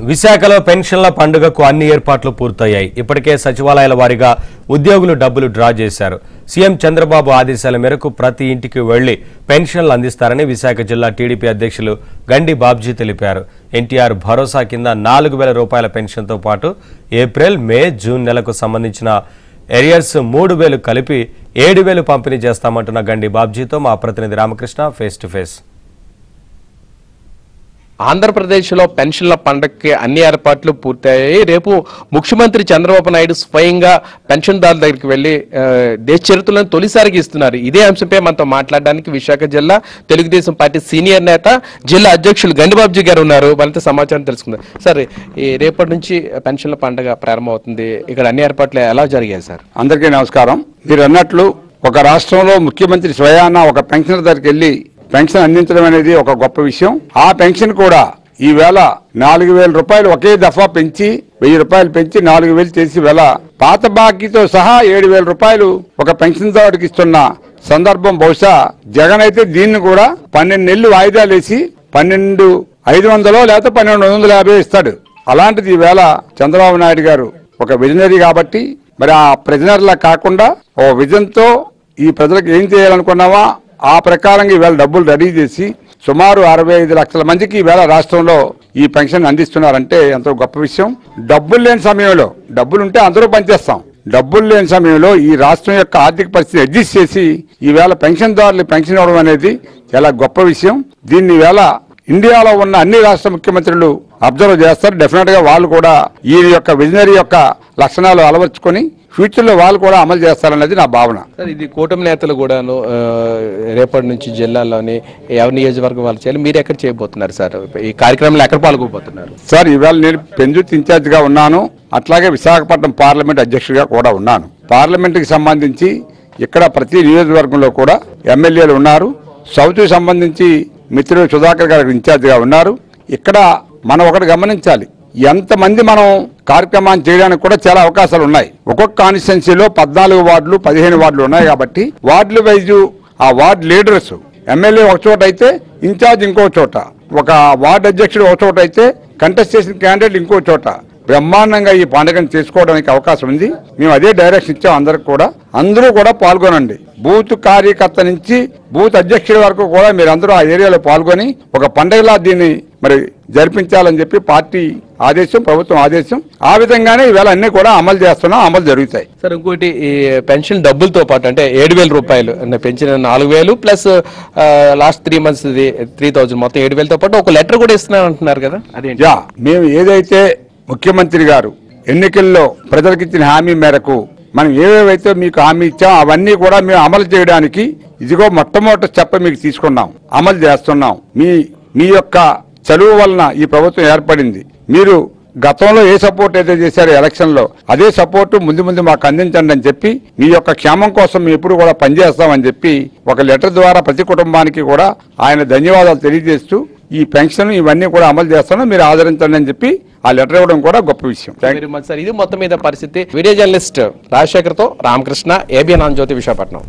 విశాఖలో పెన్షన్ల పండుగకు అన్ని ఏర్పాట్లు పూర్తయ్యాయి. ఇప్పటికే సచివాలయాల వారీగా ఉద్యోగులు డబ్బులు డ్రా చేశారు. సీఎం చంద్రబాబు ఆదేశాల మేరకు ప్రతి ఇంటికి వెళ్లి పెన్షన్లు అందిస్తారని విశాఖ జిల్లా టీడీపీ అధ్యక్షులు గండి బాబ్జీ తెలిపారు. ఎన్టీఆర్ భరోసా కింద 4,000 రూపాయల పెన్షన్తో పాటు ఏప్రిల్, మే, జూన్ నెలకు సంబంధించిన ఏరియర్స్ 3,000 కలిపి 7,000 పంపిణీ చేస్తామంటున్న గండి బాబ్జీతో మా ప్రతినిధి రామకృష్ణ ఫేస్ టు ఫేస్. ఆంధ్రప్రదేశ్లో పెన్షన్ల పండగకి అన్ని ఏర్పాట్లు పూర్తయ్యాయి. రేపు ముఖ్యమంత్రి చంద్రబాబు నాయుడు స్వయంగా పెన్షన్దారుల దగ్గరికి వెళ్లి దేశ చరిత్రలను తొలిసారిగా ఇస్తున్నారు. ఇదే అంశంపై మనతో మాట్లాడడానికి విశాఖ జిల్లా తెలుగుదేశం పార్టీ సీనియర్ నేత, జిల్లా అధ్యక్షులు గండిబాబ్జీ గారు ఉన్నారు. వాళ్ళతో సమాచారం తెలుసుకుందాం. సార్, ఈ రేపటి నుంచి పెన్షన్ల పండుగ ప్రారంభమవుతుంది. ఇక్కడ అన్ని ఏర్పాట్లు ఎలా జరిగాయి సార్? అందరికీ నమస్కారం. మీరు అన్నట్లు ఒక రాష్ట్రంలో ముఖ్యమంత్రి స్వయాన ఒక పెన్షనర్ దగ్గరికి వెళ్లి పెన్షన్ అందించడం అనేది ఒక గొప్ప విషయం. ఆ పెన్షన్ కూడా ఈవేళ 4,000 రూపాయలు ఒకే దఫా పెంచి 1,000 రూపాయలు పెంచి 4,000 చేసి వేళ పాత బాకీతో సహా 7,000 రూపాయలు ఒక పెన్షన్దారుడికి ఇస్తున్న సందర్భం బహుశా జగన్ అయితే దీన్ని కూడా 12 నెలలు వాయిదాలు వేసి 12,500 లేకపోతే 12,150 ఇస్తాడు. అలాంటిది ఈవేళ చంద్రబాబు నాయుడు గారు ఒక విజనరీ కాబట్టి మరి ఆ ప్రెజనర్లా కాకుండా ఓ విజన్తో ఈ ప్రజలకు ఏం చేయాలనుకున్నావా ఆ ప్రకారంగా ఈవేళ డబ్బులు రెడీ చేసి సుమారు 65 లక్షల మందికి ఈవేళ రాష్ట్రంలో ఈ పెన్షన్ అందిస్తున్నారంటే ఎంతో గొప్ప విషయం. డబ్బులు లేని సమయంలో, డబ్బులుంటే అందరూ పనిచేస్తాం, డబ్బులు లేని సమయంలో ఈ రాష్ట్రం యొక్క ఆర్థిక పరిస్థితి అడ్జస్ట్ చేసి ఈవేళ పెన్షన్దారులు పెన్షన్ ఇవ్వడం అనేది చాలా గొప్ప విషయం. దీన్ని ఈవేళ ఇండియాలో ఉన్న అన్ని రాష్ట్ర ముఖ్యమంత్రులు అబ్జర్వ్ చేస్తారు. డెఫినెట్ గా వాళ్ళు కూడా ఈ యొక్క విజనరీ యొక్క లక్షణాలు అలవర్చుకొని ఫ్యూచర్ లో వాళ్ళు కూడా అమలు చేస్తారన్నది నా భావన. సార్, ఇది కూటమి నేతలు కూడాను రేపటి నుంచి జిల్లాలోని ఎవరి నియోజకవర్గం వాళ్ళు చేయాలి, మీరు ఎక్కడ చేయబోతున్నారు సార్? ఈ కార్యక్రమంలో ఎక్కడ పాల్గొబోతున్నారు? సార్, ఇవాళ నేను పెందుర్తి ఇన్ఛార్జ్ గా ఉన్నాను, అట్లాగే విశాఖపట్నం పార్లమెంట్ అధ్యక్షుడిగా కూడా ఉన్నాను. పార్లమెంట్ కి సంబంధించి ఇక్కడ ప్రతి నియోజకవర్గంలో కూడా ఎమ్మెల్యేలు ఉన్నారు. సౌత్ కి సంబంధించి మిత్రుడు సుధాకర్ గారు ఇన్ఛార్జ్ గా ఉన్నారు. ఇక్కడ మనం ఒకటి గమనించాలి, ఎంతమంది మనం కార్యక్రమాన్ని చేయడానికి కూడా చాలా అవకాశాలు ఉన్నాయి. ఒక్కొక్క కాన్స్టిట్యున్సీలో 14 వార్డులు 15 వార్డులు ఉన్నాయి కాబట్టి వార్డుల వైజు ఆ వార్డు లీడర్స్, ఎమ్మెల్యే ఒక చోట అయితే ఇన్ఛార్జ్ ఇంకో చోట, ఒక వార్డు అధ్యక్షుడు ఒక చోట అయితే కంటెస్ట్ చేసిన క్యాండిడేట్ ఇంకో చోట బ్రహ్మాండంగా ఈ పండుగను చేసుకోవడానికి అవకాశం ఉంది. మేము అదే డైరెక్షన్ ఇచ్చాం అందరికి కూడా. అందరూ కూడా పాల్గొనండి. బూత్ కార్యకర్త నుంచి బూత్ అధ్యక్షుడి వరకు కూడా మీరందరూ ఆ ఏరియాలో పాల్గొని ఒక పండుగలా దీన్ని మరి జరిపించాలని చెప్పి పార్టీ ఆదేశం, ప్రభుత్వం ఆదేశం. ఆ విధంగానే ఈవేళ అన్ని కూడా అమలు చేస్తున్నాం, అమలు జరుగుతాయి. సార్, ఇంకోటి ఈ పెన్షన్ డబ్బులతో పాటు అంటే 7,000 రూపాయలు పెంచిన 4,000 ప్లస్ లాస్ట్ 3 months 3,000 మొత్తం 7,000తో పాటు ఒక లెటర్ కూడా ఇస్తున్నారు అంటున్నారు కదా, అదేంటి? మేము ఏదైతే ముఖ్యమంత్రి గారు ఎన్నికల్లో ప్రజలకు ఇచ్చిన హామీ మేరకు మనం ఏవేవైతే మీకు హామీ ఇచ్చాం అవన్నీ కూడా మేము అమలు చేయడానికి ఇదిగో మొట్టమొదటి స్టెప్ మీకు తీసుకున్నాం, అమలు చేస్తున్నాం. మీ యొక్క చదువు వలన ఈ ప్రభుత్వం ఏర్పడింది. మీరు గతంలో ఏ సపోర్ట్ అయితే చేశారో ఎలక్షన్ లో అదే సపోర్టు ముందు మాకు అందించండి అని చెప్పి మీ యొక్క క్షేమం కోసం మేము ఎప్పుడు కూడా పనిచేస్తామని చెప్పి ఒక లెటర్ ద్వారా ప్రతి కుటుంబానికి కూడా ఆయన ధన్యవాదాలు తెలియజేస్తూ ఈ పెన్షన్ ఇవన్నీ కూడా అమలు చేస్తాను, మీరు ఆదరించండి అని చెప్పి ఆ లెటర్ ఇవ్వడం కూడా గొప్ప విషయం. సార్, ఇది మొత్తం మీద పరిస్థితి. వీడియో జర్నలిస్ట్ రాజశేఖర్తో రామకృష్ణ, ఏబిఎన్ ఆంధ్రజ్యోతి, విశాఖపట్నం.